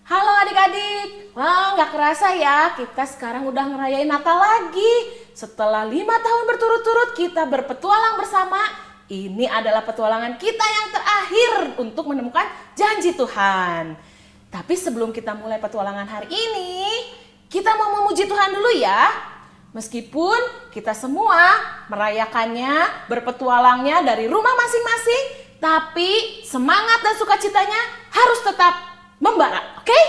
Halo adik-adik, wah nggak kerasa ya kita sekarang udah ngerayain Natal lagi. Setelah 5 tahun berturut-turut kita berpetualang bersama, ini adalah petualangan kita yang terakhir untuk menemukan janji Tuhan. Tapi sebelum kita mulai petualangan hari ini, kita mau memuji Tuhan dulu ya. Meskipun kita semua merayakannya, berpetualangnya dari rumah masing-masing, tapi semangat dan sukacitanya harus tetap membara, oke?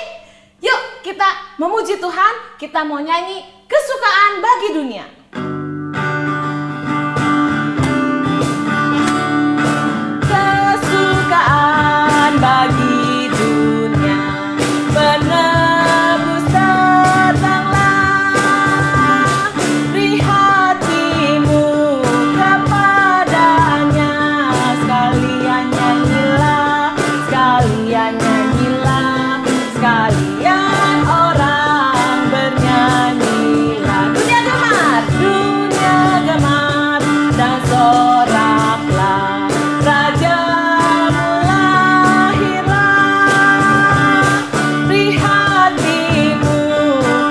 Yuk kita memuji Tuhan, kita mau nyanyi kesukaan bagi dunia. Kesukaan bagi dunia, penebus datanglah, beri hatimu kepadanya, sekalian nyanyilah, sekalian nyanyilah, sekalian orang bernyanyilah. Dunia gemar dan soraklah, Rajamu lahirlah, beri hatimu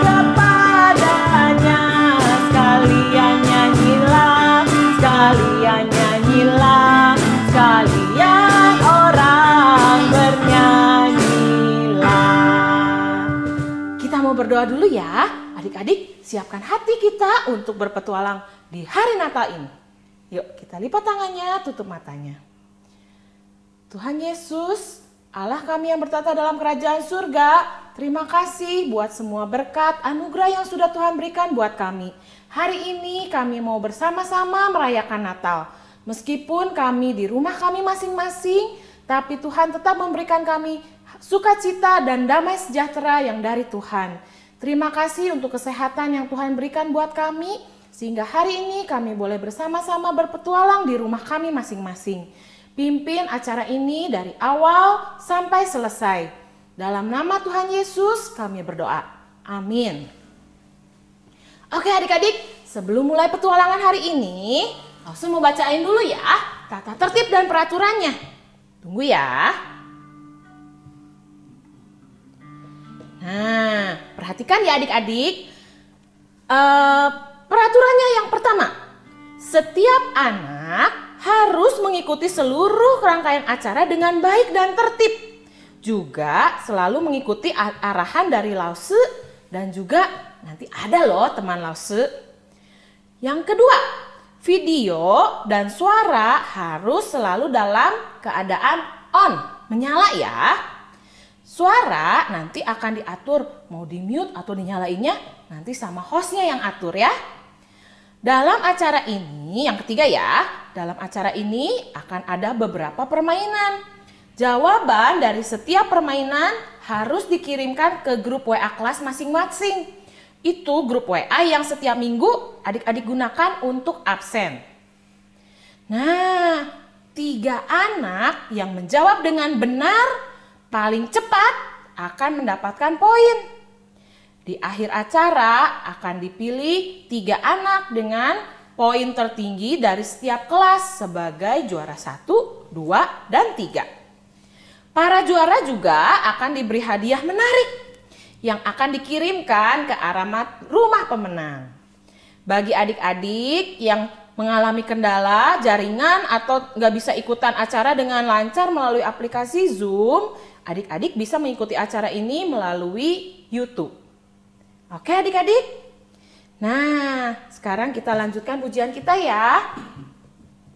kepadanya, sekalian nyanyilah, sekalian nyanyilah, sekalian orang bernyanyilah. Kita mau berdoa dulu ya. Adik-adik, siapkan hati kita untuk berpetualang di hari Natal ini. Yuk kita lipat tangannya, tutup matanya. Tuhan Yesus, Allah kami yang bertata dalam kerajaan surga, terima kasih buat semua berkat anugerah yang sudah Tuhan berikan buat kami. Hari ini kami mau bersama-sama merayakan Natal. Meskipun kami di rumah kami masing-masing, tapi Tuhan tetap memberikan kami sukacita dan damai sejahtera yang dari Tuhan. Terima kasih untuk kesehatan yang Tuhan berikan buat kami, sehingga hari ini kami boleh bersama-sama berpetualang di rumah kami masing-masing. Pimpin acara ini dari awal sampai selesai. Dalam nama Tuhan Yesus kami berdoa. Amin. Oke adik-adik, sebelum mulai petualangan hari ini, langsung mau bacain dulu ya tata tertib dan peraturannya. Tunggu ya. Nah, perhatikan ya adik-adik. Peraturannya yang pertama, setiap anak harus mengikuti seluruh rangkaian acara dengan baik dan tertib. Juga selalu mengikuti arahan dari Lause dan juga nanti ada loh teman Lause. Yang kedua, video dan suara harus selalu dalam keadaan on, menyala ya. Suara nanti akan diatur mau di mute atau dinyalainnya nanti sama hostnya yang atur ya. Dalam acara ini, yang ketiga ya, dalam acara ini akan ada beberapa permainan. Jawaban dari setiap permainan harus dikirimkan ke grup WA kelas masing-masing. Itu grup WA yang setiap minggu adik-adik gunakan untuk absen. Nah, 3 anak yang menjawab dengan benar paling cepat akan mendapatkan poin. Di akhir acara akan dipilih 3 anak dengan poin tertinggi dari setiap kelas sebagai juara 1, 2, dan 3. Para juara juga akan diberi hadiah menarik yang akan dikirimkan ke alamat rumah pemenang. Bagi adik-adik yang mengalami kendala jaringan atau nggak bisa ikutan acara dengan lancar melalui aplikasi Zoom, adik-adik bisa mengikuti acara ini melalui YouTube. Oke adik-adik? Nah, sekarang kita lanjutkan pujian kita ya.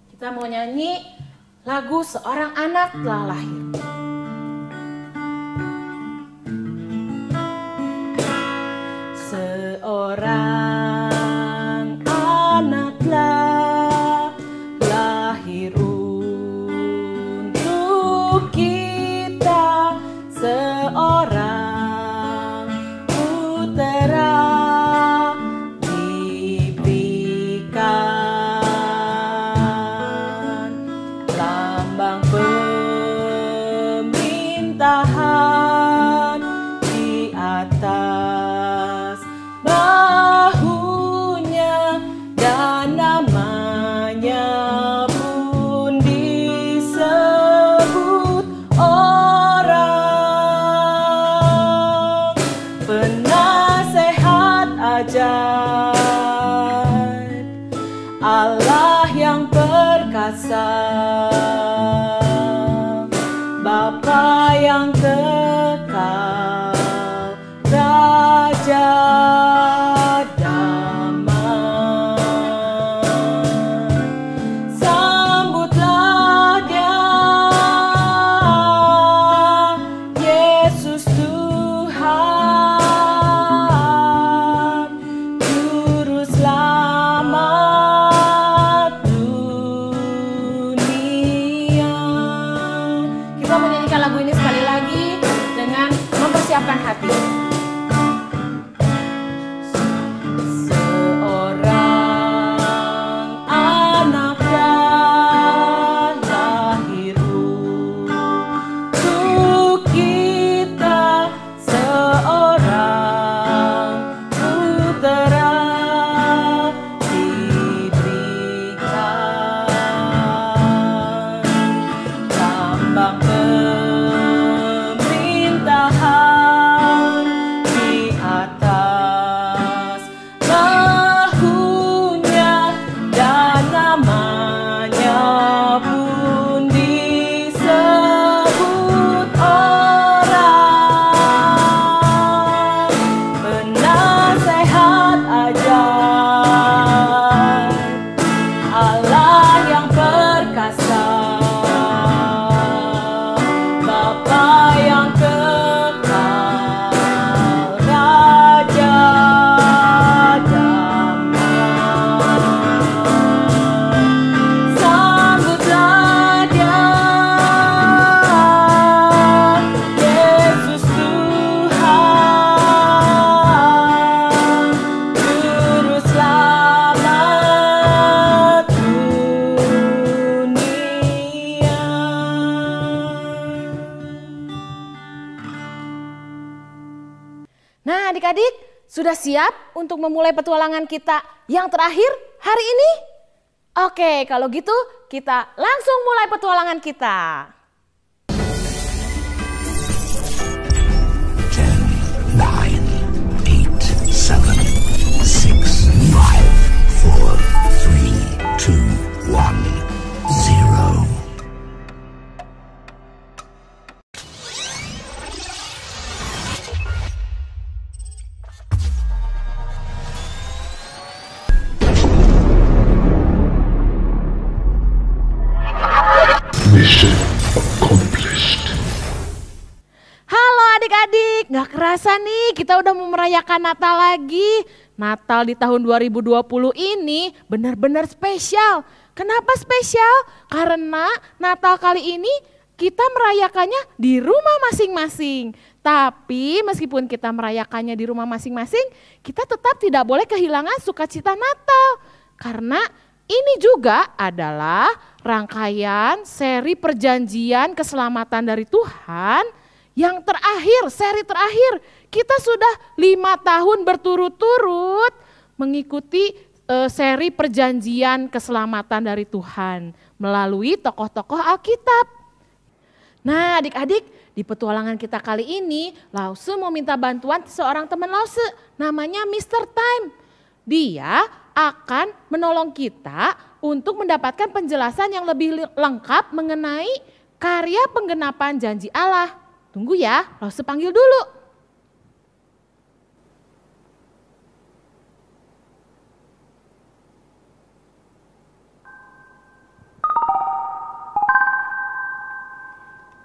Kita mau nyanyi lagu Seorang Anak Telah Lahir. Seorang anak telah lahir Allah yang perkasa, Bapa yang kekal, Raja damai. Sambutlah Dia, Yesus Tuhan, Juru Selamat dunia. Kita menyanyikan lagu ini sekali lagi dengan mempersiapkan hati. Nah, adik-adik, sudah siap untuk memulai petualangan kita yang terakhir hari ini? Oke, kalau gitu kita langsung mulai petualangan kita. 10, 9, 8, 7, 6, 5, 4, 3, 2, 1, 0. Mission accomplished. Halo adik-adik, gak kerasa nih kita udah mau merayakan Natal lagi. Natal di tahun 2020 ini benar-benar spesial. Kenapa spesial? Karena Natal kali ini kita merayakannya di rumah masing-masing. Tapi meskipun kita merayakannya di rumah masing-masing, kita tetap tidak boleh kehilangan sukacita Natal. Karena ini juga adalah rangkaian seri perjanjian keselamatan dari Tuhan yang terakhir, seri terakhir. Kita sudah 5 tahun berturut-turut mengikuti seri perjanjian keselamatan dari Tuhan melalui tokoh-tokoh Alkitab. Nah adik-adik, di petualangan kita kali ini Lause mau minta bantuan seorang teman Lause, namanya Mr. Time. Dia akan menolong kita untuk mendapatkan penjelasan yang lebih lengkap mengenai karya penggenapan janji Allah. Tunggu ya, Lause panggil dulu.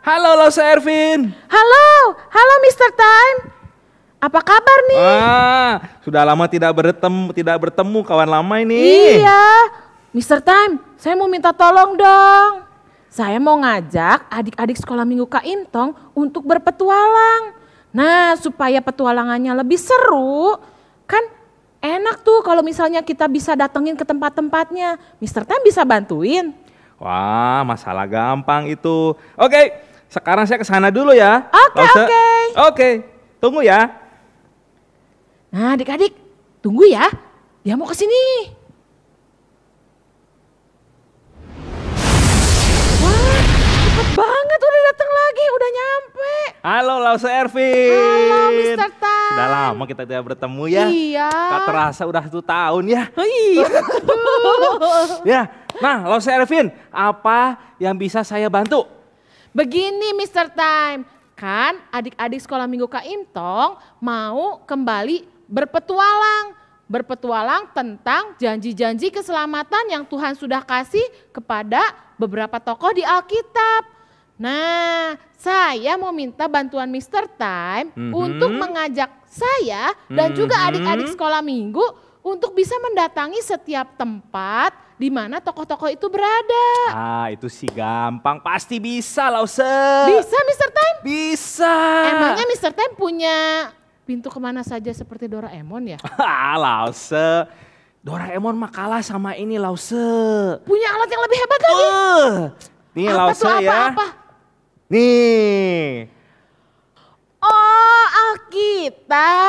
Halo Lause Ervin. Halo Mr. Time. Apa kabar nih? Sudah lama tidak bertemu kawan lama ini. Iya, Mr. Time, saya mau minta tolong dong. Saya mau ngajak adik-adik sekolah minggu Kak Intong untuk berpetualang. Nah, supaya petualangannya lebih seru, kan enak tuh kalau misalnya kita bisa datengin ke tempat-tempatnya. Mr. Time bisa bantuin? Wah, masalah gampang itu. Oke, sekarang saya ke sana dulu ya. Oke, tunggu ya. Nah adik-adik, tunggu ya, dia mau ke sini. Wah, cepat banget udah datang lagi, udah nyampe. Halo Lause Ervin. Halo Mr. Time. Sudah lama kita tidak bertemu ya. Iya. Gak terasa udah 1 tahun ya. Oh, iya. Ya, nah Lause Ervin, apa yang bisa saya bantu? Begini Mr. Time, kan adik-adik sekolah minggu Kak Imtong mau kembali berpetualang. Berpetualang tentang janji-janji keselamatan yang Tuhan sudah kasih kepada beberapa tokoh di Alkitab. Nah, saya mau minta bantuan Mr. Time untuk mengajak saya dan juga adik-adik sekolah minggu untuk bisa mendatangi setiap tempat di mana tokoh-tokoh itu berada. Ah, itu sih gampang, pasti bisa Lause. Bisa Mr. Time? Bisa. Emangnya Mr. Time punya pintu kemana saja seperti Doraemon ya? Lause, Doraemon mah kalah sama ini Lause. Punya alat yang lebih hebat lagi? Nih apa Lause tuh, ya. apa? Nih. Oh, Alkitab.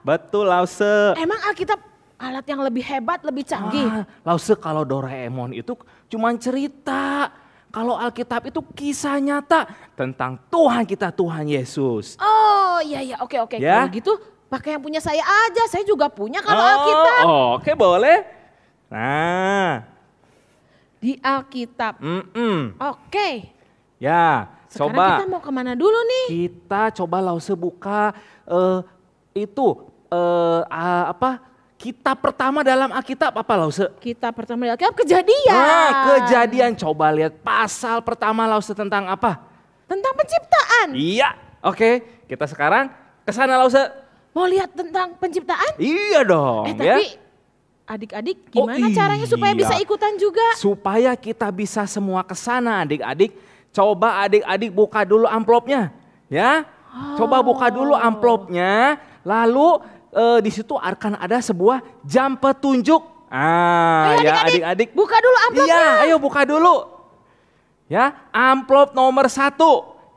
Betul Lause. Emang Alkitab alat yang lebih hebat, lebih canggih? Lause, kalau Doraemon itu cuman cerita. Kalau Alkitab itu kisah nyata tentang Tuhan kita, Tuhan Yesus. Oh iya, oke. Ya? Kalau gitu pakai yang punya saya aja, saya juga punya kalau Alkitab. Oke, boleh. Nah. Di Alkitab. Oke. Ya, Sekarang coba. kita mau kemana dulu nih? Kita coba Lause buka kitab pertama dalam Alkitab apa Lause? Kita pertama di Alkitab Kejadian. Nah, Kejadian, coba lihat pasal pertama Lause tentang apa? Tentang penciptaan. Iya, oke. Kita sekarang ke sana Lause. Mau lihat tentang penciptaan? Iya dong. Tapi adik-adik gimana caranya supaya bisa ikutan juga? Supaya kita bisa semua ke sana adik-adik. Coba adik-adik buka dulu amplopnya. Ya, coba buka dulu amplopnya. Lalu di situ akan ada sebuah jam petunjuk. Ayo Ya adik-adik. Buka dulu amplopnya. Iya, ayo buka dulu. Ya, amplop nomor 1.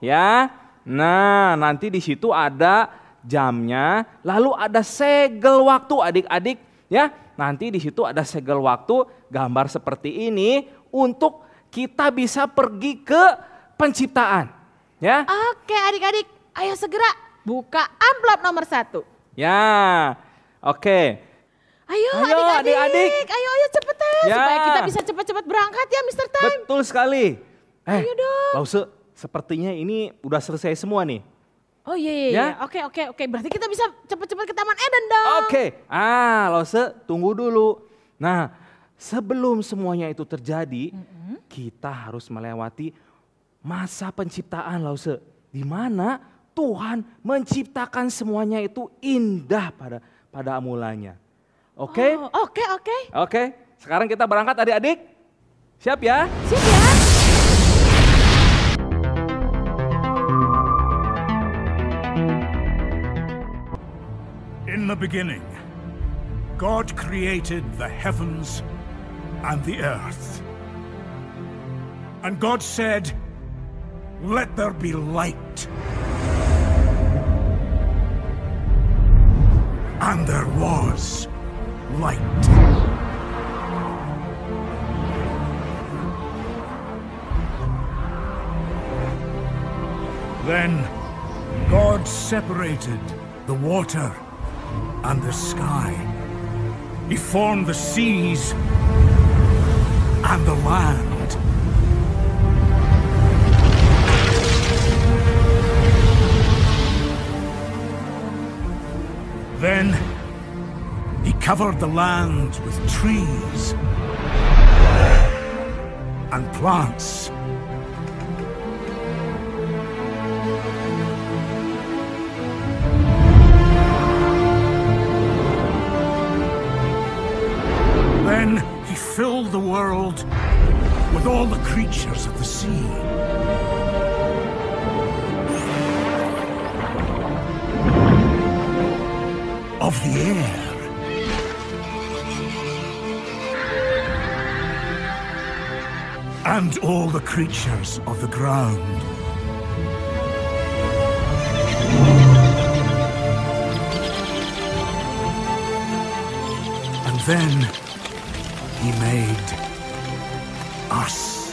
Ya, nah nanti di situ ada jamnya. Lalu ada segel waktu adik-adik. Ya, nanti di situ ada segel waktu gambar seperti ini untuk kita bisa pergi ke penciptaan. Ya. Oke adik-adik, ayo segera buka amplop nomor 1. Ya, oke. Ayo adik-adik, ayo cepetan supaya kita bisa cepat-cepat berangkat ya Mr. Time. Betul sekali. Ayo dong. Lause, sepertinya ini udah selesai semua nih. Oh iya. Ya? Oke. Berarti kita bisa cepat-cepat ke Taman Eden dong. Oke. Lause, tunggu dulu. Nah, sebelum semuanya itu terjadi, kita harus melewati masa penciptaan Lause. Di mana Tuhan menciptakan semuanya itu indah pada mulanya. Oke? Oke. Oke, sekarang kita berangkat adik-adik. Siap ya? Siap ya. In the beginning, God created the heavens and the earth. And God said, "Let there be light." And there was light. Then God separated the water and the sky. He formed the seas and the land. Then he covered the land with trees and plants. Then he filled the world with all the creatures of the sea. Of the air. And all the creatures of the ground. And then he made us.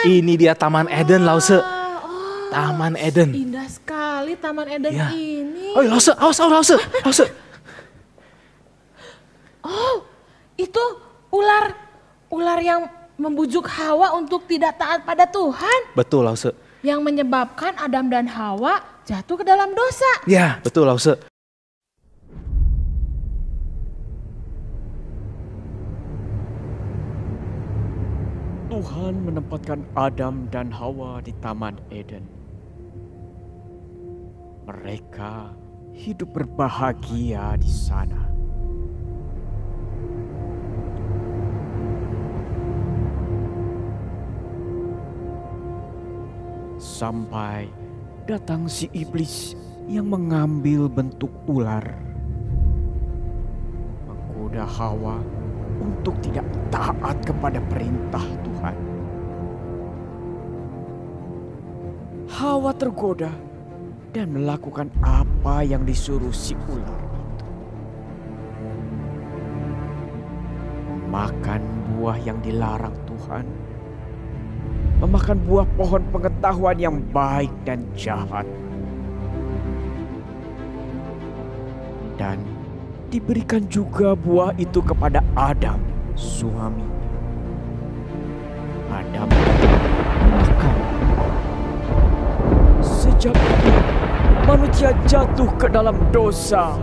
Ini dia Taman Eden, Lause. Oh, Taman Eden. indah sekali Taman Eden Ya. ini. Oh, Lause, awas, Lause. Oh, itu ular yang membujuk Hawa untuk tidak taat pada Tuhan. Betul, Lause. Yang menyebabkan Adam dan Hawa jatuh ke dalam dosa. Ya, betul, Lause. Tuhan menempatkan Adam dan Hawa di Taman Eden. Mereka hidup berbahagia di sana. Sampai datang si iblis yang mengambil bentuk ular, menggoda Hawa untuk tidak taat kepada perintah Tuhan. Hawa tergoda dan melakukan apa yang disuruh si ular itu. Makan buah yang dilarang Tuhan, memakan buah pohon pengetahuan yang baik dan jahat, dan diberikan juga buah itu kepada Adam, suaminya. Adam makan. Sejak itu, manusia jatuh ke dalam dosa.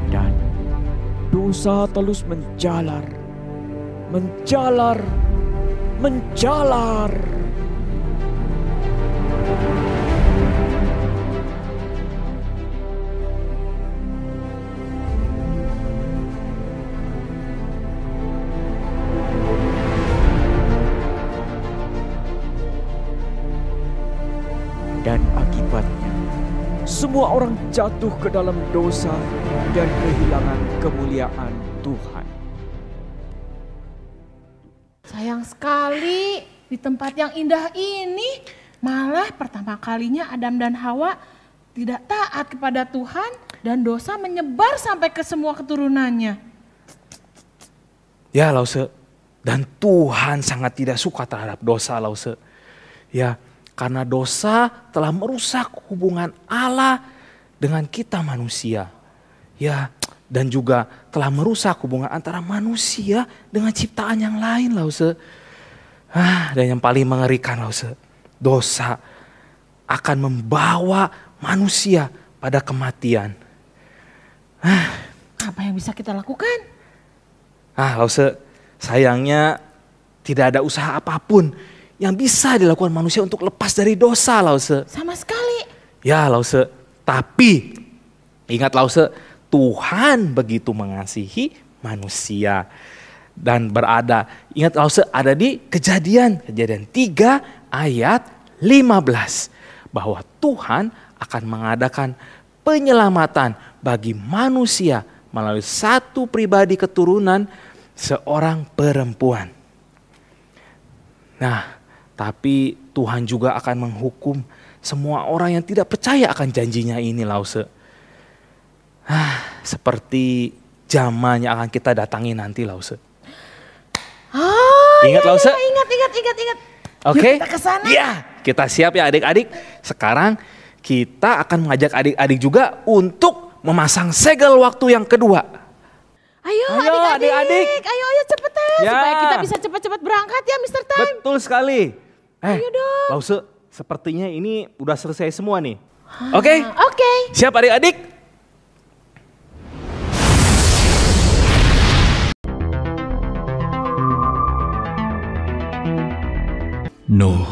Dan dosa terus menjalar. Dan akibatnya, semua orang jatuh ke dalam dosa dan kehilangan kemuliaan Tuhan. Sayang sekali di tempat yang indah ini malah pertama kalinya Adam dan Hawa tidak taat kepada Tuhan dan dosa menyebar sampai ke semua keturunannya. Ya, Lause. Dan Tuhan sangat tidak suka terhadap dosa, Lause. Ya, karena dosa telah merusak hubungan Allah dengan kita manusia. Ya, dan juga telah merusak hubungan antara manusia dengan ciptaan yang lain, Lause. Dan yang paling mengerikan, Lause, dosa akan membawa manusia pada kematian. Apa yang bisa kita lakukan? Lause, sayangnya tidak ada usaha apapun yang bisa dilakukan manusia untuk lepas dari dosa, Lause. Sama sekali. Ya, Lause, tapi ingat, Lause, Tuhan begitu mengasihi manusia. Dan ingat, Lause, ada di Kejadian 3 ayat 15. Bahwa Tuhan akan mengadakan penyelamatan bagi manusia melalui satu pribadi keturunan, seorang perempuan. Nah, tapi Tuhan juga akan menghukum semua orang yang tidak percaya akan janjinya ini, Lause. Seperti zaman yang akan kita datangi nanti, Lause. Ingat, Lause? Ingat. Oke? Yuk kita ke sana. Ya, kita siap ya adik-adik. Sekarang kita akan mengajak adik-adik juga untuk memasang segel waktu yang kedua. Ayo adik-adik. Ayo cepetan. Ya. Supaya kita bisa cepat-cepat berangkat ya Mr. Time. Betul sekali. Ayo dong. Lause, sepertinya ini udah selesai semua nih. Oke? Oke. Siap adik-adik? Nuh.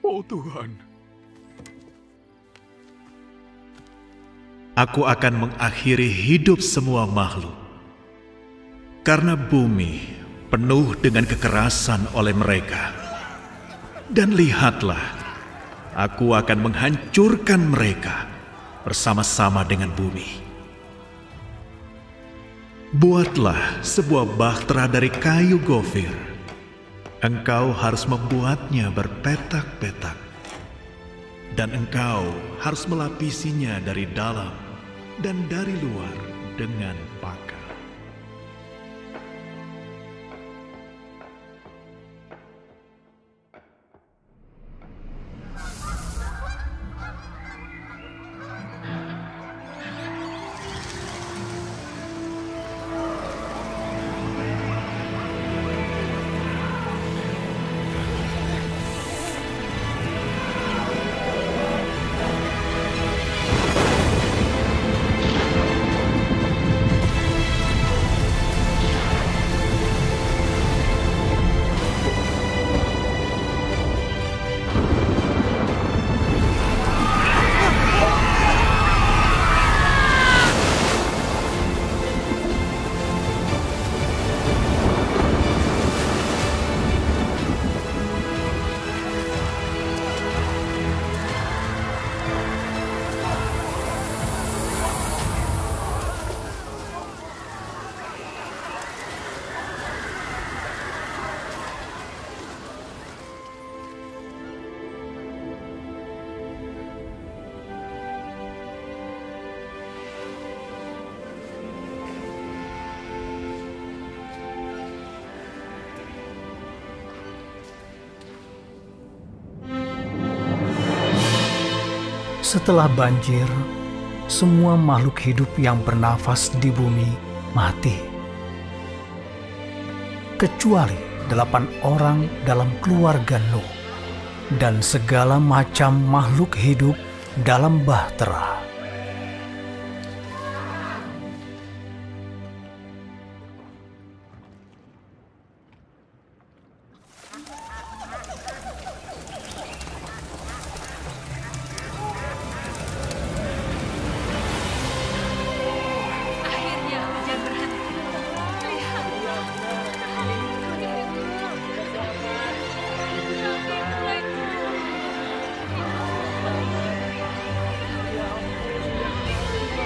Oh Tuhan. Aku akan mengakhiri hidup semua makhluk. Karena bumi penuh dengan kekerasan oleh mereka. Dan lihatlah, aku akan menghancurkan mereka bersama-sama dengan bumi. Buatlah sebuah bahtera dari kayu gofir. Engkau harus membuatnya berpetak-petak. Dan engkau harus melapisinya dari dalam dan dari luar dengan baka. Setelah banjir, semua makhluk hidup yang bernafas di bumi mati. Kecuali 8 orang dalam keluarga Nuh dan segala macam makhluk hidup dalam bahtera.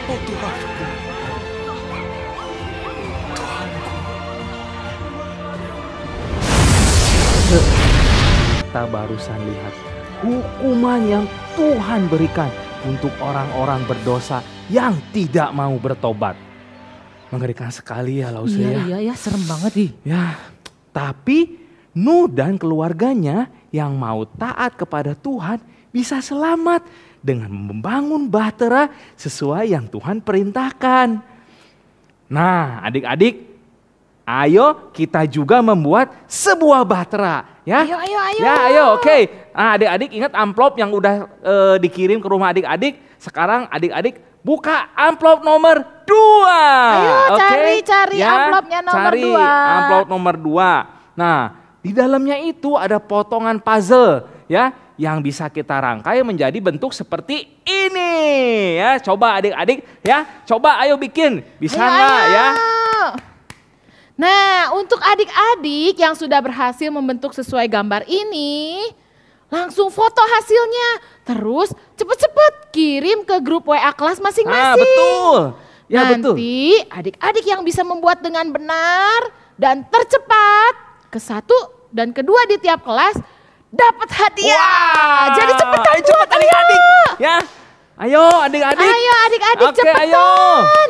Oh Tuhanku, Kita barusan lihat hukuman yang Tuhan berikan untuk orang-orang berdosa yang tidak mau bertobat. Mengerikan sekali ya Lause ya. Iya, serem banget nih. Ya, tapi Nuh dan keluarganya yang mau taat kepada Tuhan bisa selamat dengan membangun bahtera sesuai yang Tuhan perintahkan. Nah, adik-adik, ayo kita juga membuat sebuah bahtera, ya. Ayo. Ya, ayo, oke. Nah, adik-adik ingat amplop yang udah dikirim ke rumah adik-adik. Sekarang adik-adik buka amplop nomor 2. Ayo cari Ya, amplopnya nomor cari 2. amplop nomor 2. Nah, di dalamnya itu ada potongan puzzle, ya, yang bisa kita rangkai menjadi bentuk seperti ini, ya. Coba adik-adik, ya, coba ayo bikin, bisa nggak, ya? Nah, untuk adik-adik yang sudah berhasil membentuk sesuai gambar ini, langsung foto hasilnya, terus cepet-cepet kirim ke grup WA kelas masing-masing. Nah, betul, ya betul. Nanti adik-adik yang bisa membuat dengan benar dan tercepat ke 1 dan kedua di tiap kelas dapat hadiah. Wah, Jadi cepetan ayo cepet buat, adik-adik, ya. Ayo adik-adik. Ayo adik-adik Oke, cepetan. ayo.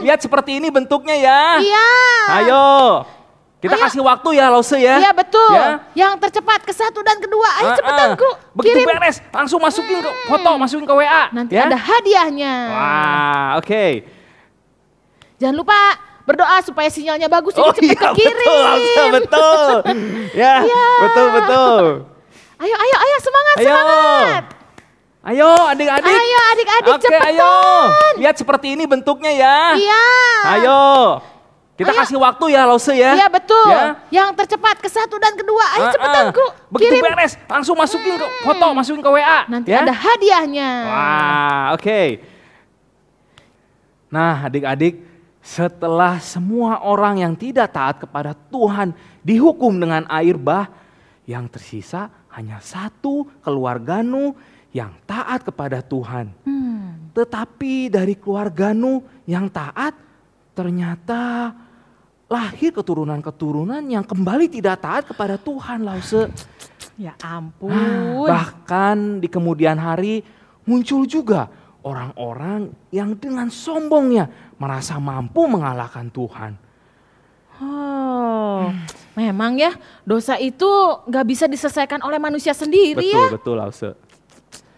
Lihat seperti ini bentuknya ya. Iya. Ayo. Kita Ayo. kasih waktu ya Lause ya. Iya betul. Ya. Yang tercepat ke 1 dan kedua. Ayo cepetan Ku. Begitu Kirim. beres, langsung masukin ke foto, masukin ke WA. Nanti ya. ada hadiahnya. Wah, oke. Jangan lupa berdoa supaya sinyalnya bagus jadi cepet iya, kekirim. betul, Lause, betul. Ya, Iya. betul. Ayo semangat, Ayo. semangat. Ayo adik-adik. Ayo adik-adik Oke, cepetan. ayo. Lihat seperti ini bentuknya ya. Iya. Ayo. Kita Ayo. kasih waktu ya Lause ya. Iya betul. Ya. Yang tercepat ke 1 dan kedua. Ayo cepetan Ku. Begitu Kirim. beres, langsung masukin ke foto, masukin ke WA. Nanti ya. ada hadiahnya. Wah, oke. Nah, adik-adik, setelah semua orang yang tidak taat kepada Tuhan dihukum dengan air bah, yang tersisa hanya 1 keluarga Nuh yang taat kepada Tuhan. Tetapi dari keluarga Nuh yang taat, ternyata lahir keturunan-keturunan yang kembali tidak taat kepada Tuhan, Lause. Ya ampun. Bahkan di kemudian hari muncul juga orang-orang yang dengan sombongnya merasa mampu mengalahkan Tuhan. Oh, memang ya dosa itu gak bisa diselesaikan oleh manusia sendiri ya. Betul Lause.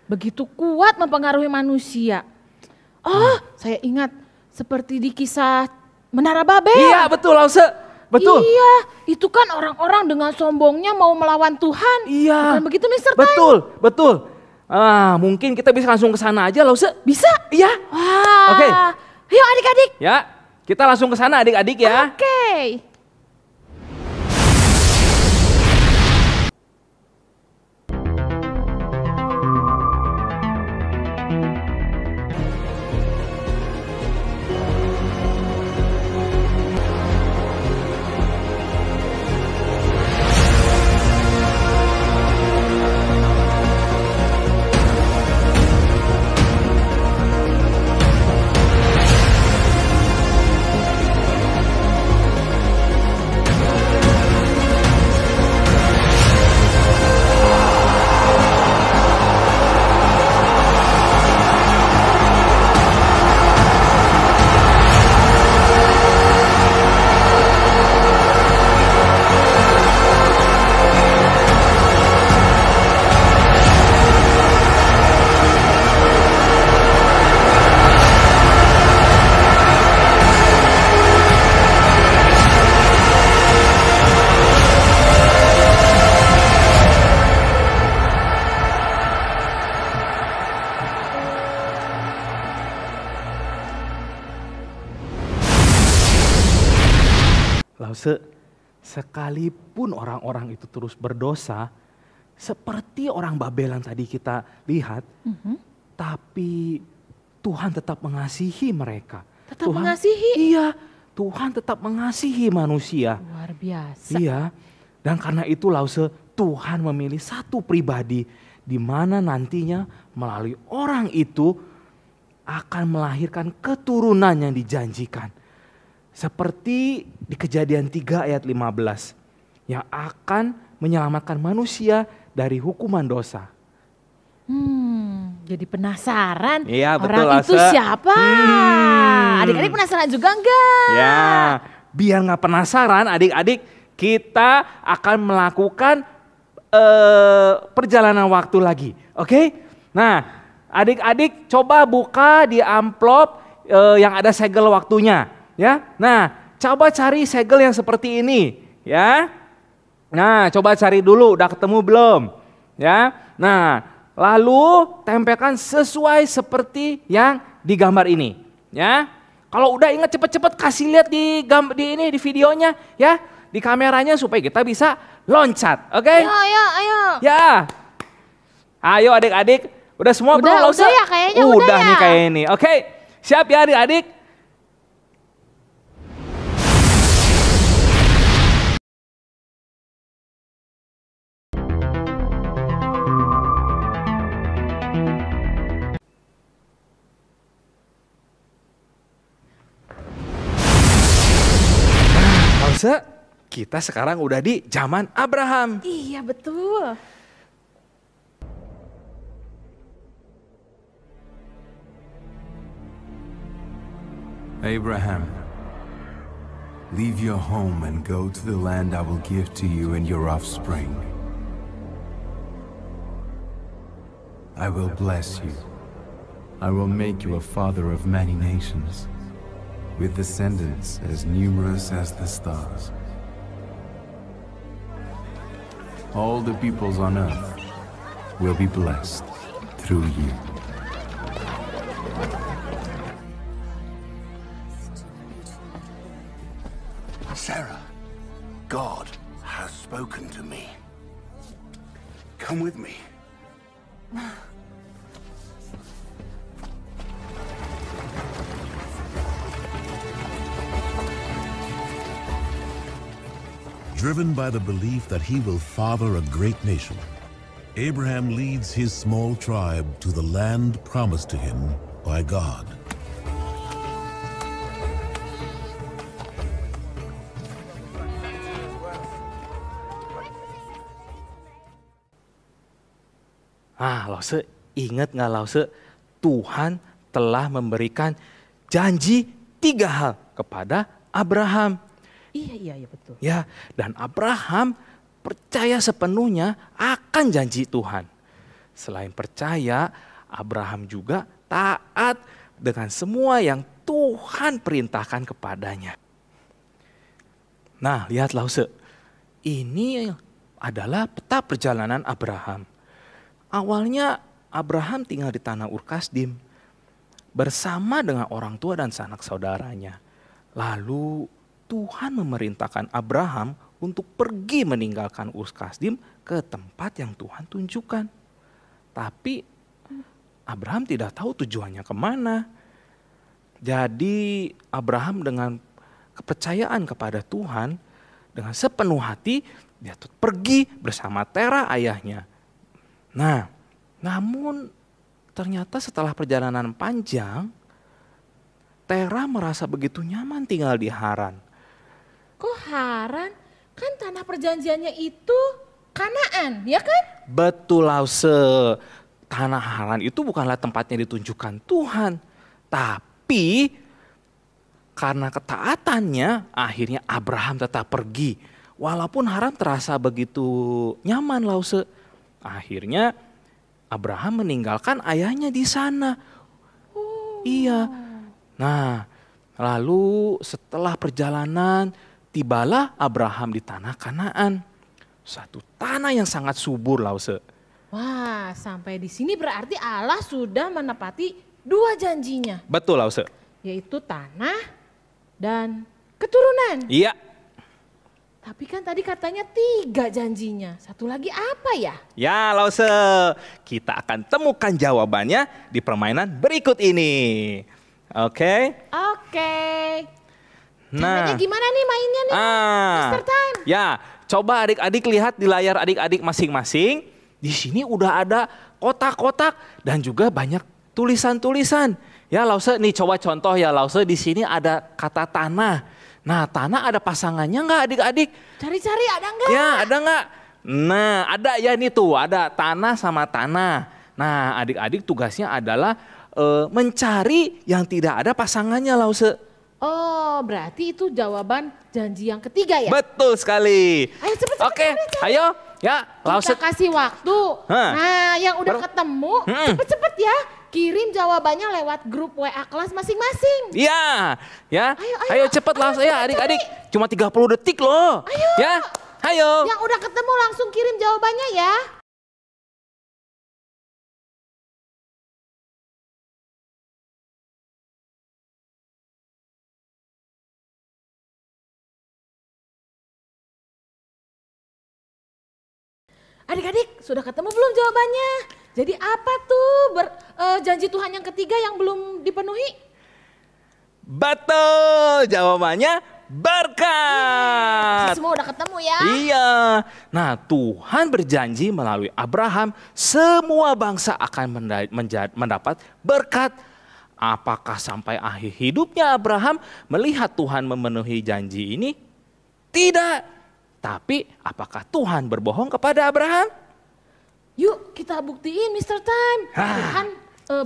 Begitu kuat mempengaruhi manusia. Oh, saya ingat seperti di kisah Menara Babel. Iya betul Lause, betul. Iya, itu kan orang-orang dengan sombongnya mau melawan Tuhan. Iya. Bukan begitu Mr. Time? Betul. Mungkin kita bisa langsung ke sana aja Lause. Bisa? Iya. Wah. Oke. Yuk adik-adik. Ya, kita langsung ke sana adik-adik ya. Oke. Lause, sekalipun orang-orang itu terus berdosa, seperti orang Babel yang tadi kita lihat, tapi Tuhan tetap mengasihi mereka. Tetap Tuhan, mengasihi? Iya, Tuhan tetap mengasihi manusia. Luar biasa. Iya, dan karena itu Lause, Tuhan memilih satu pribadi di mana nantinya melalui orang itu akan melahirkan keturunan yang dijanjikan. Seperti di Kejadian 3 ayat 15 yang akan menyelamatkan manusia dari hukuman dosa. Jadi penasaran Iya, betul, orang itu Lause. siapa? Adik-adik penasaran juga enggak? Ya, biar nggak penasaran adik-adik, kita akan melakukan perjalanan waktu lagi. Oke? Nah, adik-adik coba buka di amplop yang ada segel waktunya. Ya, nah coba cari segel yang seperti ini, ya. Nah, coba cari dulu, udah ketemu belum? Ya, nah lalu tempelkan sesuai seperti yang di gambar ini, ya. Kalau udah ingat cepet-cepet kasih lihat di videonya, ya, di kameranya supaya kita bisa loncat, oke? Ayo. Ya, ayo adik-adik, udah semua belum? Udah ya kayaknya udah ya. nih kayak ini, oke? Siap ya adik-adik? Kita sekarang udah di zaman Abraham. Iya betul. Abraham, leave your home and go to the land I will give to you and your offspring. I will bless you. I will make you a father of many nations, with descendants as numerous as the stars. All the peoples on earth will be blessed through you. Sarah, God has spoken to me. Come with me. Driven by the belief that he will father a great nation, Abraham leads his small tribe to the land promised to him by God. Lause, ingat nggak Lause? Tuhan telah memberikan janji 3 hal kepada Abraham. Iya betul. Ya, dan Abraham percaya sepenuhnya akan janji Tuhan. Selain percaya, Abraham juga taat dengan semua yang Tuhan perintahkan kepadanya. Nah, lihat Lause. Ini adalah peta perjalanan Abraham. Awalnya Abraham tinggal di tanah Ur Kasdim bersama dengan orang tua dan sanak saudaranya. Lalu Tuhan memerintahkan Abraham untuk pergi meninggalkan Ur Kasdim ke tempat yang Tuhan tunjukkan. Tapi Abraham tidak tahu tujuannya kemana. Jadi Abraham dengan kepercayaan kepada Tuhan, dengan sepenuh hati dia pergi bersama Tera ayahnya. Nah, namun ternyata setelah perjalanan panjang, Tera merasa begitu nyaman tinggal di Haran. Kok Haran? Kan tanah perjanjiannya itu Kanaan, ya kan? Betul Lause. Tanah Haran itu bukanlah tempatnya ditunjukkan Tuhan. Tapi karena ketaatannya akhirnya Abraham tetap pergi. Walaupun Haran terasa begitu nyaman Lause. Akhirnya Abraham meninggalkan ayahnya di sana. Iya. Nah, lalu setelah perjalanan tibalah Abraham di tanah Kanaan. Satu tanah yang sangat subur Lause. Wah, sampai di sini berarti Allah sudah menepati 2 janjinya. Betul Lause. Yaitu tanah dan keturunan. Iya. Tapi kan tadi katanya 3 janjinya. Satu lagi apa ya? Ya Lause, kita akan temukan jawabannya di permainan berikut ini. Oke? Oke. Nah, Caranya gimana nih mainnya nih? Mr. Time. Ya, coba adik-adik lihat di layar adik-adik masing-masing. Di sini udah ada kotak-kotak dan juga banyak tulisan-tulisan. Ya Lause, nih coba contoh ya Lause, di sini ada kata tanah. Nah, tanah ada pasangannya nggak adik-adik? Cari-cari ada nggak? Ya, ada nggak? Nah, ada ya nih tuh, ada tanah sama tanah. Nah, adik-adik tugasnya adalah mencari yang tidak ada pasangannya Lause. Oh, berarti itu jawaban janji yang ketiga ya? Betul sekali. Ayo cepet. Oke, ayo ya Lause. Kita kasih waktu. Nah, yang udah ketemu cepet-cepet ya. Kirim jawabannya lewat grup WA kelas masing-masing. Iya, ya. Ayo cepet Lause ya adik-adik. Cuma 30 detik loh. Ayo. Ya, ayo. Yang udah ketemu langsung kirim jawabannya ya. Adik-adik, sudah ketemu belum jawabannya? Jadi apa tuh janji Tuhan yang ketiga yang belum dipenuhi? Betul, jawabannya berkat. Semua udah ketemu ya? Iya. Nah, Tuhan berjanji melalui Abraham semua bangsa akan mendapat berkat. Apakah sampai akhir hidupnya Abraham melihat Tuhan memenuhi janji ini? Tidak. Tapi apakah Tuhan berbohong kepada Abraham? Yuk kita buktiin Mr. Time. Tuhan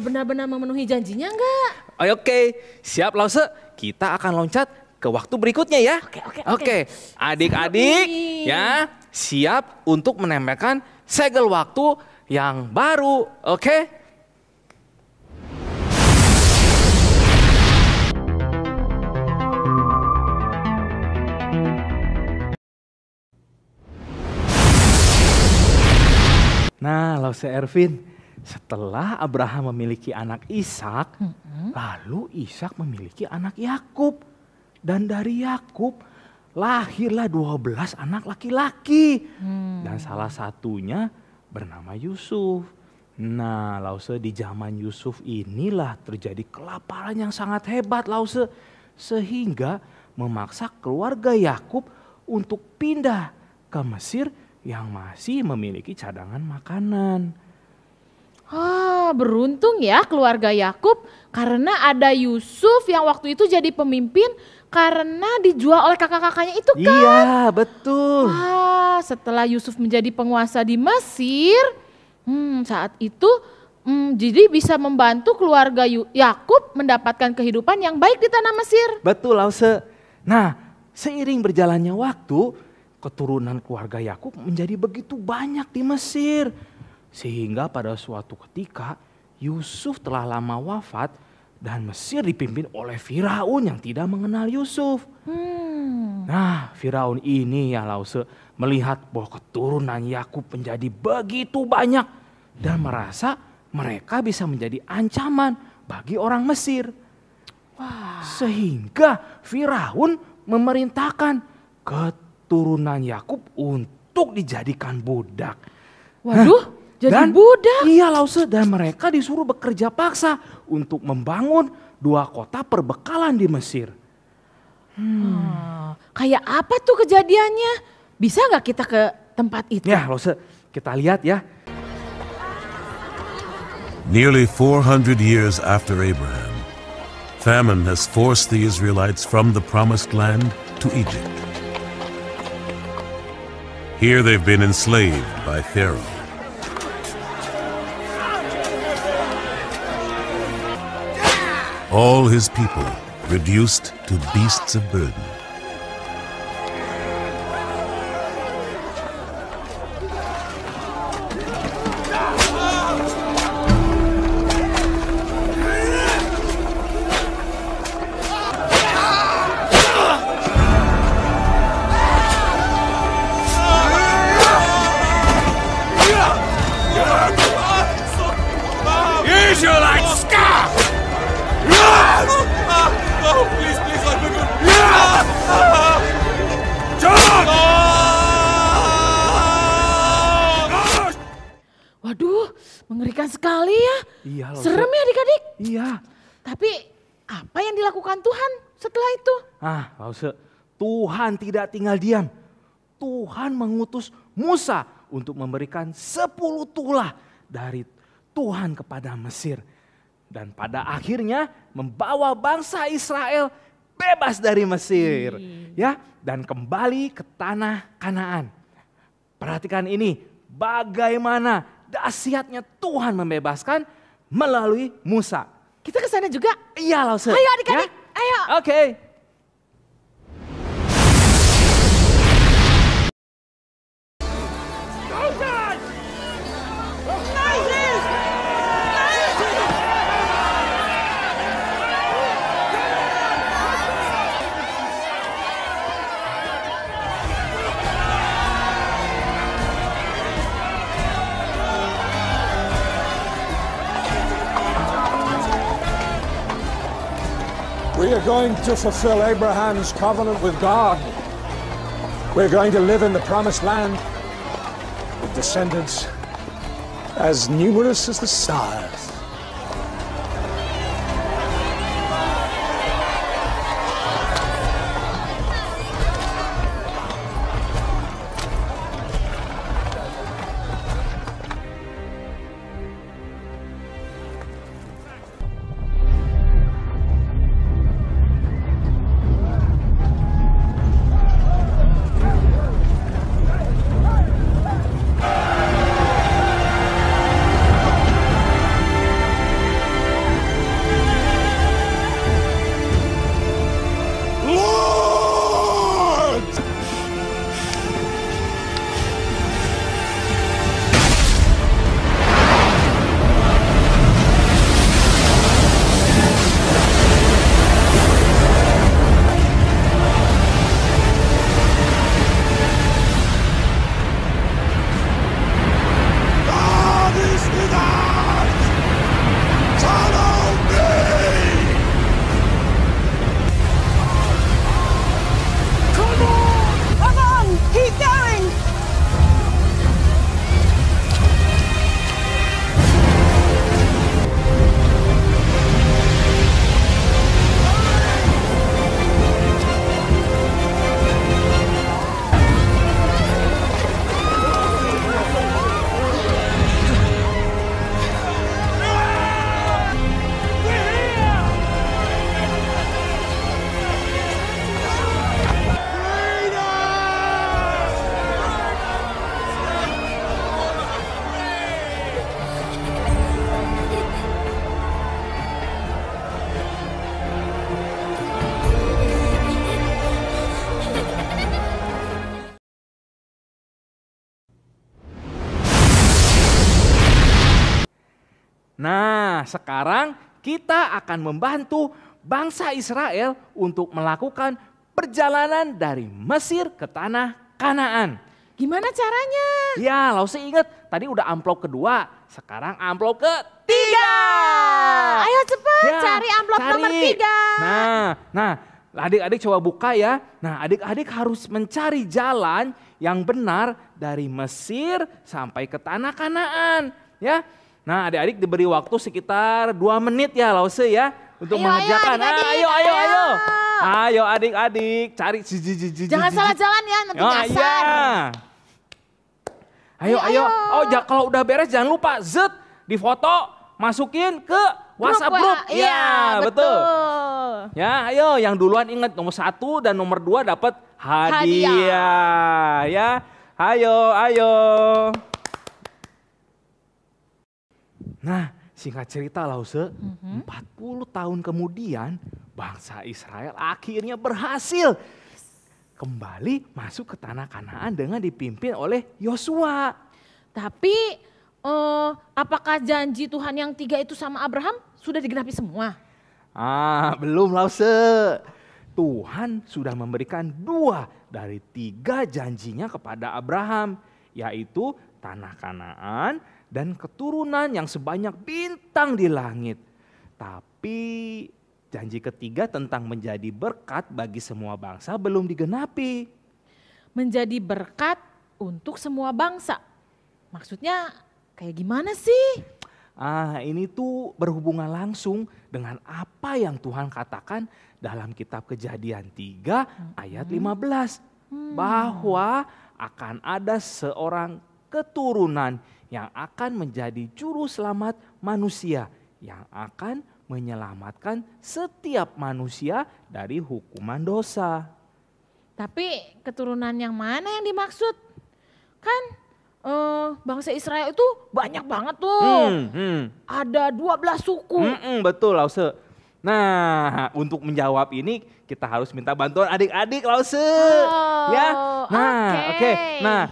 benar-benar memenuhi janjinya enggak? Oke, siap Lause. Kita akan loncat ke waktu berikutnya ya. Oke. Adik-adik ya, siap untuk menempelkan segel waktu yang baru. Oke? Nah, Lause Ervin, setelah Abraham memiliki anak Ishak, lalu Ishak memiliki anak Yakub. Dan dari Yakub lahirlah 12 anak laki-laki. Dan salah satunya bernama Yusuf. Nah, Lause, di zaman Yusuf inilah terjadi kelaparan yang sangat hebat, Lause. Sehingga memaksa keluarga Yakub untuk pindah ke Mesir yang masih memiliki cadangan makanan. Beruntung ya keluarga Yakub karena ada Yusuf yang waktu itu jadi pemimpin karena dijual oleh kakak-kakaknya itu kan? Iya, betul. Setelah Yusuf menjadi penguasa di Mesir, saat itu Jadi bisa membantu keluarga Yakub mendapatkan kehidupan yang baik di tanah Mesir. Betul, Lause. Nah, seiring berjalannya waktu, keturunan keluarga Yakub menjadi begitu banyak di Mesir. Sehingga pada suatu ketika Yusuf telah lama wafat dan Mesir dipimpin oleh Firaun yang tidak mengenal Yusuf. Nah, Firaun ini ya Lause melihat bahwa keturunan Yakub menjadi begitu banyak dan merasa mereka bisa menjadi ancaman bagi orang Mesir. Sehingga Firaun memerintahkan keturunan Yakub untuk dijadikan budak. Waduh, jadi budak? Iya Lause, dan mereka disuruh bekerja paksa untuk membangun 2 kota perbekalan di Mesir. Kayak apa tuh kejadiannya? Bisa nggak kita ke tempat itu? Ya Lause, kita lihat ya. Nearly 400 years after Abraham, famine has forced the Israelites from the promised land to Egypt. Here they've been enslaved by Pharaoh. All his people reduced to beasts of burden. Waduh, mengerikan sekali ya. Iya, Serem ya adik-adik. Iya. Tapi apa yang dilakukan Tuhan setelah itu? Lause, Tuhan tidak tinggal diam. Tuhan mengutus Musa untuk memberikan 10 tulah dari Tuhan kepada Mesir. Dan pada akhirnya membawa bangsa Israel bebas dari Mesir. Ya, dan kembali ke tanah Kanaan. Perhatikan ini, bagaimana dahsyatnya Tuhan membebaskan melalui Musa. Kita ke sana juga? Iya Lause. Ayo adik-adik, ayo. Oke. We are going to fulfill Abraham's covenant with God. We're going to live in the promised land with descendants as numerous as the stars. Nah, sekarang kita akan membantu bangsa Israel untuk melakukan perjalanan dari Mesir ke tanah Kanaan. Gimana caranya? Ya, Lause ingat tadi udah amplop kedua, sekarang amplop ketiga. Ayo cepat Ya, cari amplop nomor 3. Nah, adik-adik coba buka ya. Nah, adik-adik harus mencari jalan yang benar dari Mesir sampai ke tanah Kanaan, ya. Nah, adik-adik diberi waktu sekitar 2 menit ya, Lause ya, untuk mengerjakan. Ayo adik-adik, cari. Jangan salah jalan ya, nanti nyasar. Iya. Ayo. Oh, kalau udah beres jangan lupa di foto, masukin ke WhatsApp grup. Iya, betul. Ya, ayo yang duluan ingat nomor 1 dan nomor 2 dapat hadiah. Ya, ayo. Nah, singkat cerita Lause, 40 tahun kemudian bangsa Israel akhirnya berhasil kembali masuk ke tanah Kanaan dengan dipimpin oleh Yosua. Tapi apakah janji Tuhan yang 3 itu sama Abraham sudah digenapi semua? Belum Lause. Tuhan sudah memberikan 2 dari 3 janjinya kepada Abraham, yaitu tanah Kanaan dan keturunan yang sebanyak bintang di langit. Tapi janji ketiga tentang menjadi berkat bagi semua bangsa belum digenapi. Menjadi berkat untuk semua bangsa. Maksudnya kayak gimana sih? Ini tuh berhubungan langsung dengan apa yang Tuhan katakan dalam kitab Kejadian 3 ayat 15. Bahwa akan ada seorang keturunan yang akan menjadi juru selamat manusia, yang akan menyelamatkan setiap manusia dari hukuman dosa. Tapi keturunan yang mana yang dimaksud? Kan bangsa Israel itu banyak banget tuh. Ada 12 suku. Betul Lause. Nah, untuk menjawab ini kita harus minta bantuan adik-adik Lause. Ya. Nah, oke. Nah,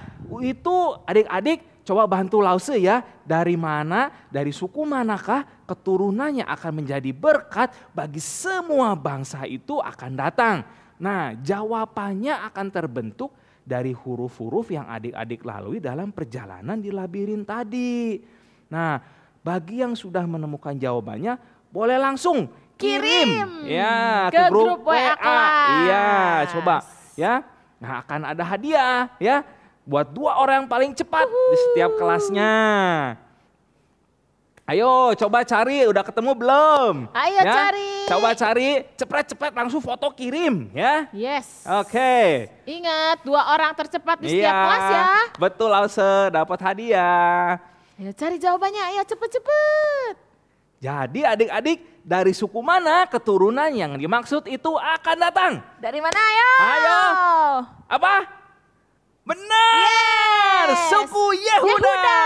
itu adik-adik coba bantu Lause ya. Dari suku manakah keturunannya akan menjadi berkat bagi semua bangsa itu akan datang. Nah, jawabannya akan terbentuk dari huruf-huruf yang adik-adik lalui dalam perjalanan di labirin tadi. Nah, bagi yang sudah menemukan jawabannya boleh langsung kirim ya ke grup WA kelas. Iya, coba ya. Nah, akan ada hadiah ya buat 2 orang yang paling cepat di setiap kelasnya. Ayo coba cari, udah ketemu belum? Ayo ya? cari. Coba cari, cepet-cepet langsung foto kirim ya. Yes. Oke. Ingat 2 orang tercepat di setiap kelas ya. Betul Lause, dapat hadiah. Ayo cari jawabannya, ayo cepet-cepet. Jadi adik-adik dari suku mana keturunan yang dimaksud itu akan datang? Dari mana ayo? Ayo. Apa? Benar, yes. Suku Yehuda.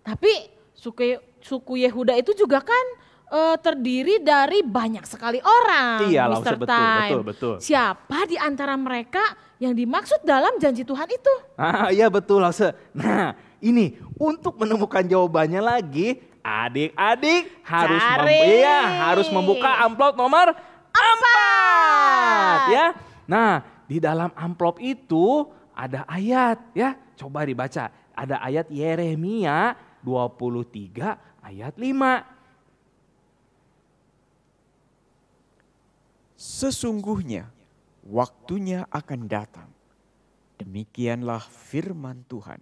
Tapi suku Yehuda itu juga kan terdiri dari banyak sekali orang. Iya, Mr. betul. Siapa di antara mereka yang dimaksud dalam janji Tuhan itu? Iya betul Lause. Nah, ini untuk menemukan jawabannya lagi, adik-adik harus membuka amplop nomor 4 ya. Nah, di dalam amplop itu ada ayat ya. Coba dibaca. Ada ayat Yeremia 23 ayat 5. Sesungguhnya waktunya akan datang. Demikianlah firman Tuhan.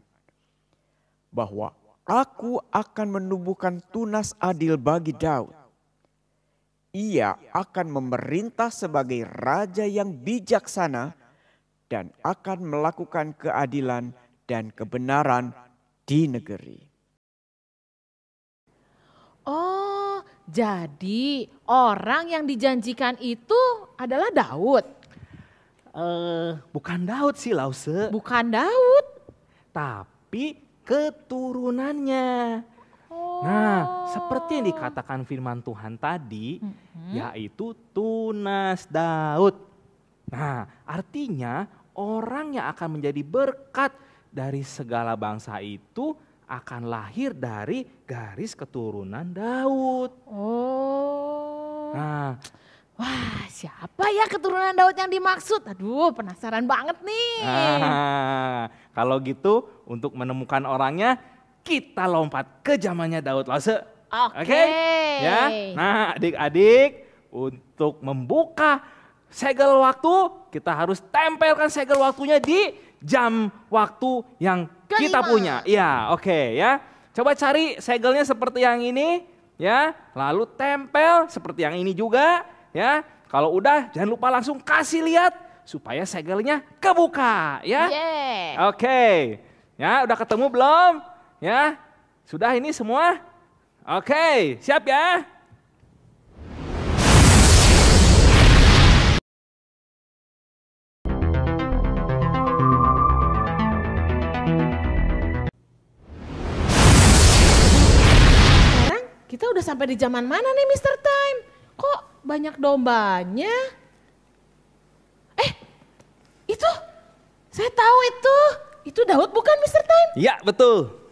Bahwa aku akan menumbuhkan tunas adil bagi Daud. Ia akan memerintah sebagai raja yang bijaksana dan akan melakukan keadilan dan kebenaran di negeri. Oh, jadi orang yang dijanjikan itu adalah Daud? Bukan Daud sih Lause. Bukan Daud. Tapi keturunannya. Nah, seperti yang dikatakan firman Tuhan tadi, yaitu tunas Daud. Nah, artinya orang yang akan menjadi berkat dari segala bangsa itu akan lahir dari garis keturunan Daud. Oh. Nah, Wah, siapa ya keturunan Daud yang dimaksud? Aduh, penasaran banget nih. Kalau gitu untuk menemukan orangnya kita lompat ke zamannya Daud Lause. Oke. Ya. Nah, adik-adik, untuk membuka segel waktu kita harus tempelkan segel waktunya di jam waktu yang kita punya. Iya, oke ya. Coba cari segelnya seperti yang ini ya, lalu tempel seperti yang ini juga. Ya, kalau udah jangan lupa langsung kasih lihat supaya segelnya kebuka ya. Yeah. Oke. Ya, udah ketemu belum? Ya. Sudah ini semua? Oke, siap ya? Sekarang kita udah sampai di zaman mana nih Mr. Time? Kok banyak dombanya? Itu, saya tahu itu. Itu Daud bukan Mr. Time? Ya, betul.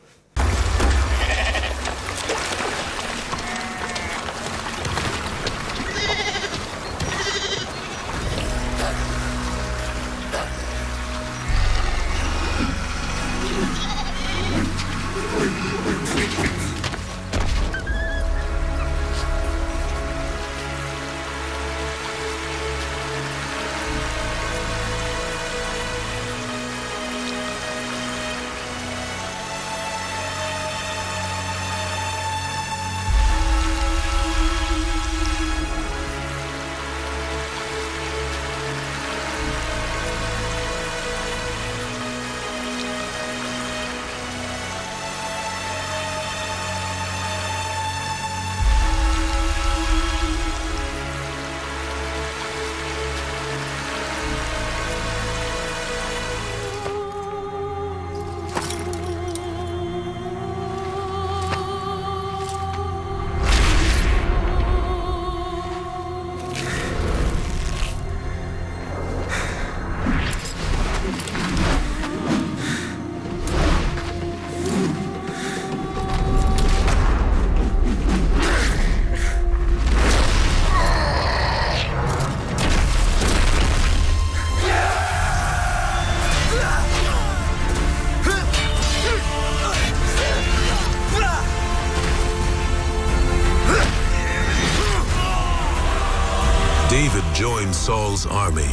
David joins Saul's army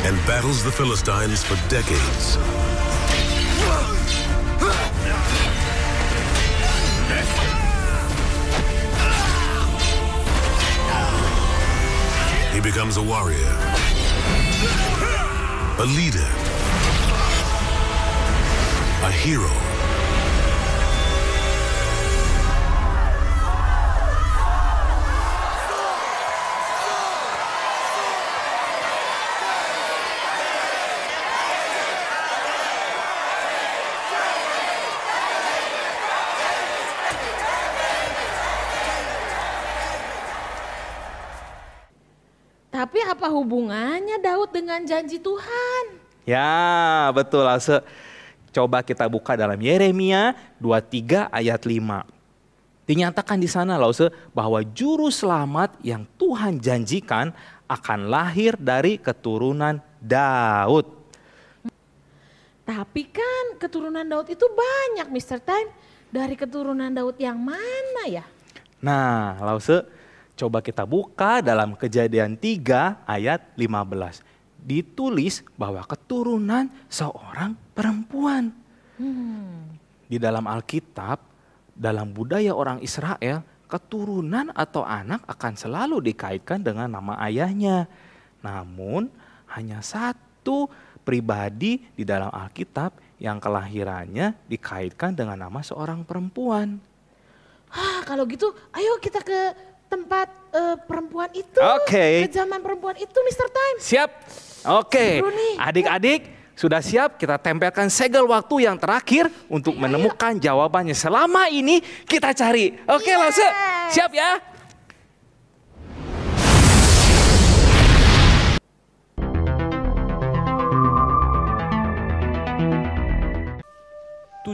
and battles the Philistines for decades. He becomes a warrior, a leader, a hero. Tapi apa hubungannya Daud dengan janji Tuhan? Ya, betul Lause. Coba kita buka dalam Yeremia 23 ayat 5. Dinyatakan di sana Lause bahwa juru selamat yang Tuhan janjikan akan lahir dari keturunan Daud. Tapi kan keturunan Daud itu banyak Mr. Time. Dari keturunan Daud yang mana ya? Nah, Lause, coba kita buka dalam Kejadian 3 ayat 15. Ditulis bahwa keturunan seorang perempuan. Di dalam Alkitab, dalam budaya orang Israel, keturunan atau anak akan selalu dikaitkan dengan nama ayahnya. Namun hanya satu pribadi di dalam Alkitab yang kelahirannya dikaitkan dengan nama seorang perempuan. Kalau gitu ayo kita ke tempat perempuan itu. Oke. Ke zaman perempuan itu Mr. Time. Siap? Oke. Seru nih. Adik-adik sudah siap? Kita tempelkan segel waktu yang terakhir untuk menemukan jawabannya. Selama ini kita cari. Oke, Lause? Siap ya?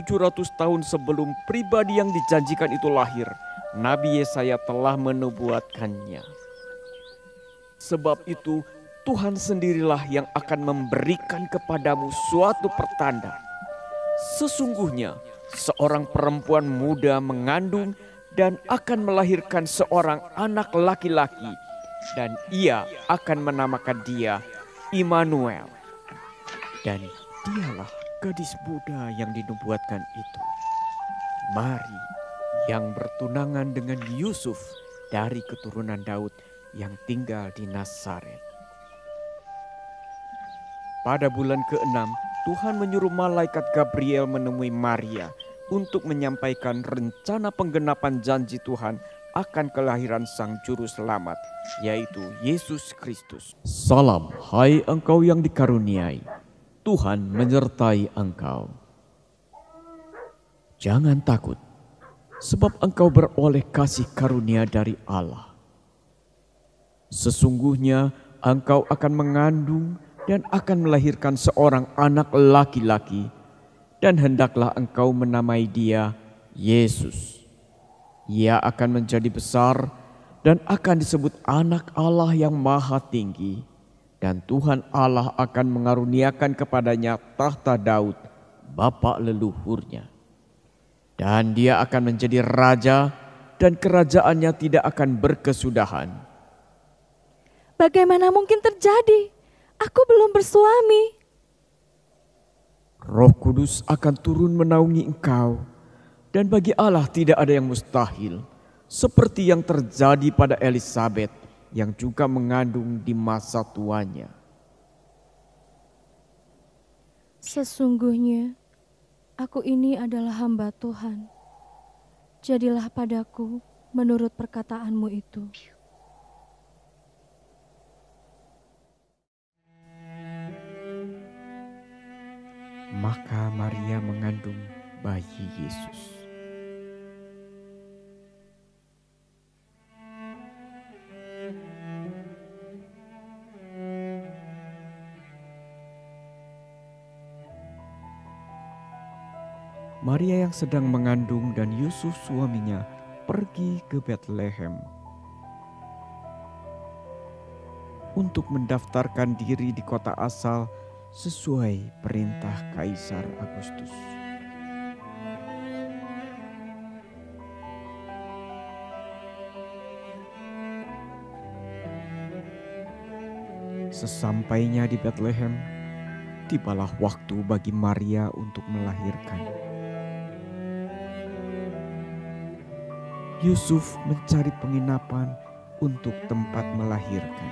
700 tahun sebelum pribadi yang dijanjikan itu lahir, Nabi Yesaya telah menubuatkannya. Sebab itu Tuhan sendirilah yang akan memberikan kepadamu suatu pertanda. Sesungguhnya seorang perempuan muda mengandung dan akan melahirkan seorang anak laki-laki, dan ia akan menamakan dia Immanuel. Dan dialah gadis muda yang dinubuatkan itu, Mari, yang bertunangan dengan Yusuf dari keturunan Daud yang tinggal di Nazaret. Pada bulan ke-6, Tuhan menyuruh malaikat Gabriel menemui Maria untuk menyampaikan rencana penggenapan janji Tuhan akan kelahiran Sang Juru Selamat, yaitu Yesus Kristus. Salam, hai engkau yang dikaruniai, Tuhan menyertai engkau. Jangan takut, sebab engkau beroleh kasih karunia dari Allah. Sesungguhnya engkau akan mengandung dan akan melahirkan seorang anak laki-laki, dan hendaklah engkau menamai dia Yesus. Ia akan menjadi besar dan akan disebut Anak Allah yang Maha Tinggi, dan Tuhan Allah akan mengaruniakan kepadanya tahta Daud, bapa leluhurnya. Dan dia akan menjadi raja, dan kerajaannya tidak akan berkesudahan. Bagaimana mungkin terjadi? Aku belum bersuami. Roh Kudus akan turun menaungi engkau, dan bagi Allah tidak ada yang mustahil, seperti yang terjadi pada Elisabet yang juga mengandung di masa tuanya. Sesungguhnya aku ini adalah hamba Tuhan. Jadilah padaku menurut perkataanmu itu. Maka Maria mengandung bayi Yesus. Maria yang sedang mengandung dan Yusuf suaminya pergi ke Betlehem untuk mendaftarkan diri di kota asal sesuai perintah Kaisar Agustus. Sesampainya di Betlehem, tibalah waktu bagi Maria untuk melahirkan. Yusuf mencari penginapan untuk tempat melahirkan.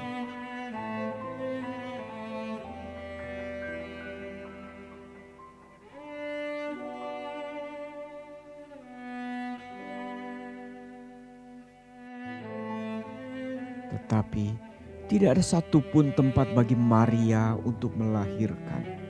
Tetapi tidak ada satupun tempat bagi Maria untuk melahirkan.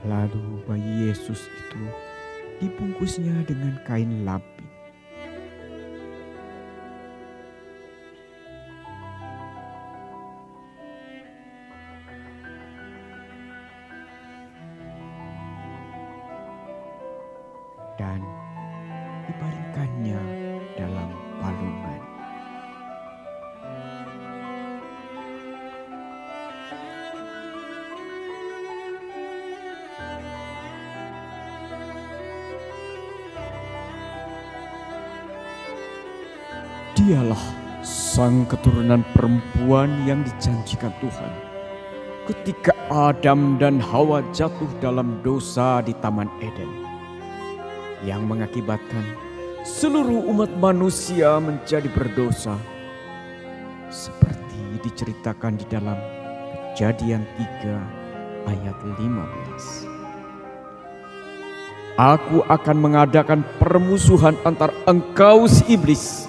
Lalu bayi Yesus itu dibungkusnya dengan kain lapin. Dan dibaringkannya dalam palungan. Dialah sang keturunan perempuan yang dijanjikan Tuhan ketika Adam dan Hawa jatuh dalam dosa di Taman Eden, yang mengakibatkan seluruh umat manusia menjadi berdosa, seperti diceritakan di dalam Kejadian 3 ayat 15. Aku akan mengadakan permusuhan antara engkau si iblis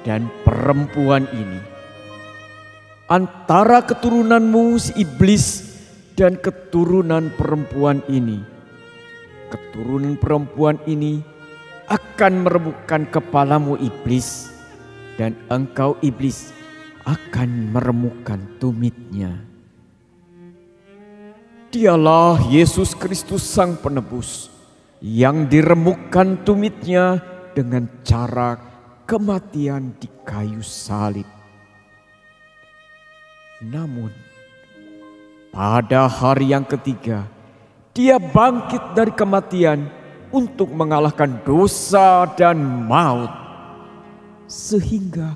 dan perempuan ini, antara keturunanmu si iblis dan keturunan perempuan ini. Keturunan perempuan ini akan meremukkan kepalamu iblis, dan engkau iblis akan meremukkan tumitnya. Dialah Yesus Kristus sang penebus yang diremukkan tumitnya dengan cara kematian di kayu salib. Namun pada hari yang ketiga dia bangkit dari kematian untuk mengalahkan dosa dan maut, sehingga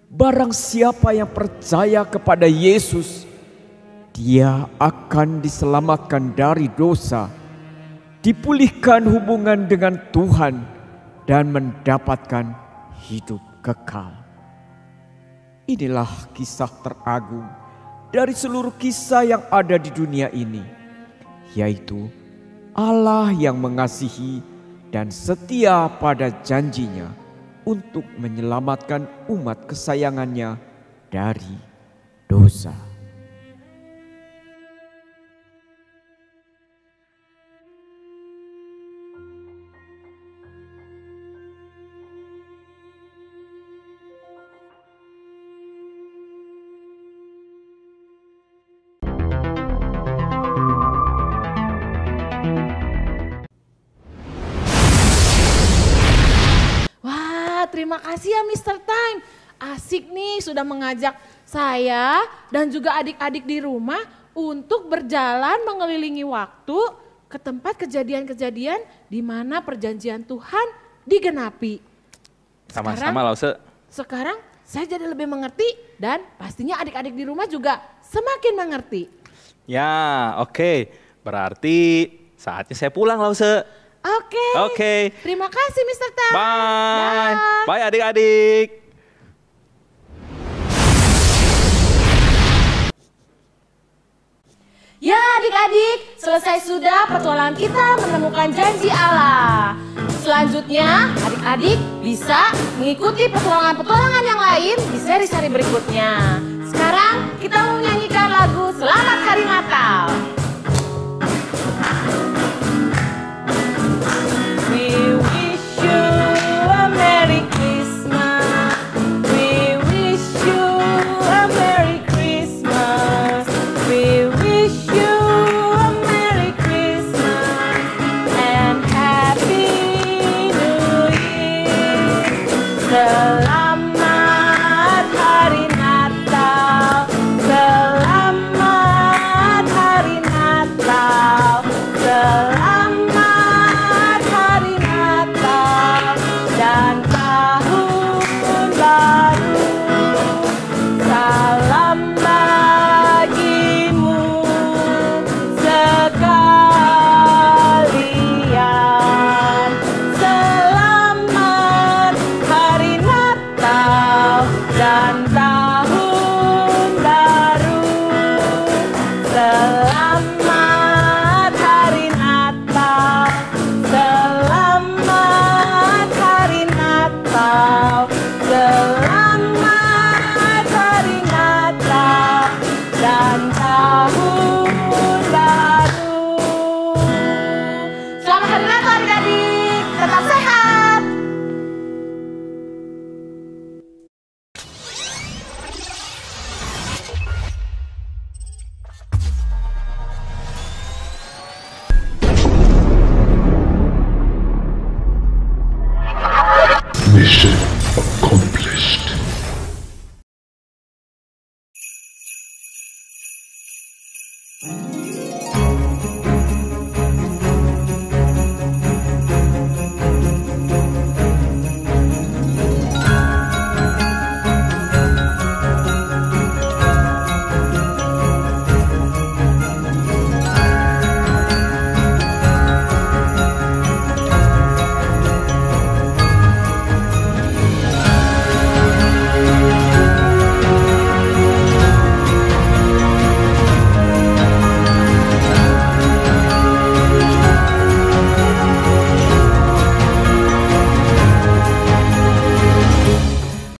barang siapa yang percaya kepada Yesus, dia akan diselamatkan dari dosa, dipulihkan hubungan dengan Tuhan, dan mendapatkan hidup kekal. Inilah kisah teragung dari seluruh kisah yang ada di dunia ini, yaitu Allah yang mengasihi dan setia pada janjinya untuk menyelamatkan umat kesayangannya dari dosa. Terima kasih ya Mr. Time. Asik nih sudah mengajak saya dan juga adik-adik di rumah untuk berjalan mengelilingi waktu ke tempat kejadian-kejadian di mana perjanjian Tuhan digenapi. Sama-sama Lause. Sekarang saya jadi lebih mengerti dan pastinya adik-adik di rumah juga semakin mengerti. Ya, oke. Berarti saatnya saya pulang Lause. Oke. Terima kasih Mr. Tan. Bye. Bye adik-adik. Ya adik-adik, selesai sudah petualangan kita menemukan janji Allah. Selanjutnya adik-adik bisa mengikuti petualangan-petualangan yang lain di seri-seri berikutnya. Sekarang kita mau menyanyikan lagu Selamat Hari Natal. We wish you a Merry Christmas. We wish you a Merry Christmas. We wish you a Merry Christmas and Happy New Year. Selamat Hari Natal. Selamat Hari Natal. Selamat Hari Natal dan Tahun Baru. Salam bagimu sekalian. Selamat Hari Natal dan Tahun Baru. Selamat Hari Natal. Selamat Hari Natal. Selamat Hari Natal dan Tahun Baru. Selamat Hari Natal adik-adik. Tetap sehat. Mission accomplished.